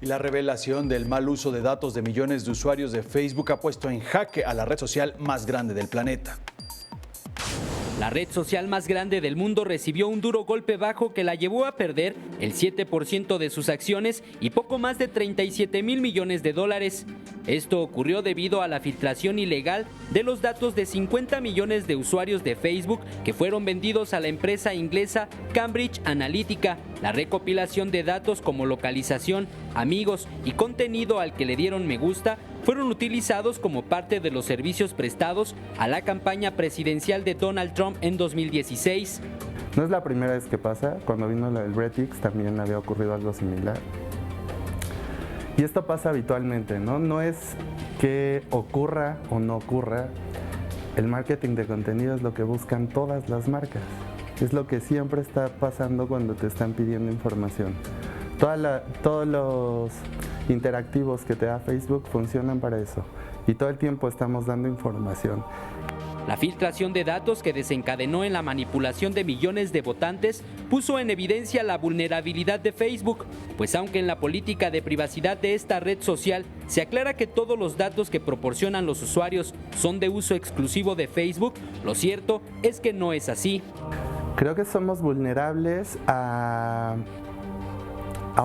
Y la revelación del mal uso de datos de millones de usuarios de Facebook ha puesto en jaque a la red social más grande del planeta. La red social más grande del mundo recibió un duro golpe bajo que la llevó a perder el 7% de sus acciones y poco más de 37 mil millones de dólares. Esto ocurrió debido a la filtración ilegal de los datos de 50 millones de usuarios de Facebook que fueron vendidos a la empresa inglesa Cambridge Analytica. La recopilación de datos como localización, amigos y contenido al que le dieron me gusta fueron utilizados como parte de los servicios prestados a la campaña presidencial de Donald Trump en 2016. No es la primera vez que pasa, cuando vino el Bretix también había ocurrido algo similar. Y esto pasa habitualmente, ¿no? No es que ocurra o no ocurra, el marketing de contenido es lo que buscan todas las marcas. Es lo que siempre está pasando cuando te están pidiendo información. Todos los interactivos que te da Facebook funcionan para eso. Y todo el tiempo estamos dando información. La filtración de datos que desencadenó en la manipulación de millones de votantes puso en evidencia la vulnerabilidad de Facebook, pues aunque en la política de privacidad de esta red social se aclara que todos los datos que proporcionan los usuarios son de uso exclusivo de Facebook, lo cierto es que no es así. Creo que somos vulnerables a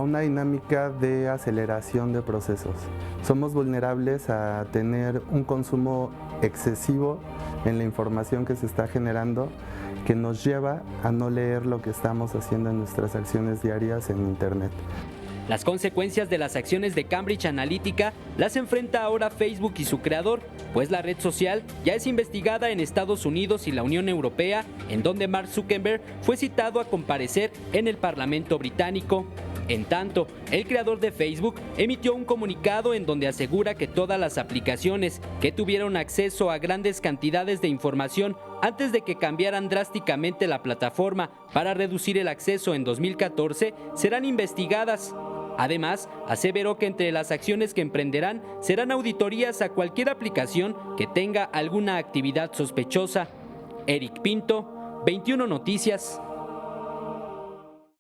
una dinámica de aceleración de procesos. Somos vulnerables a tener un consumo excesivo en la información que se está generando, que nos lleva a no leer lo que estamos haciendo en nuestras acciones diarias en Internet. Las consecuencias de las acciones de Cambridge Analytica las enfrenta ahora Facebook y su creador, pues la red social ya es investigada en Estados Unidos y la Unión Europea, en donde Mark Zuckerberg fue citado a comparecer en el Parlamento británico. En tanto, el creador de Facebook emitió un comunicado en donde asegura que todas las aplicaciones que tuvieron acceso a grandes cantidades de información antes de que cambiaran drásticamente la plataforma para reducir el acceso en 2014 serán investigadas. Además, aseveró que entre las acciones que emprenderán serán auditorías a cualquier aplicación que tenga alguna actividad sospechosa. Eric Pinto, 21 Noticias.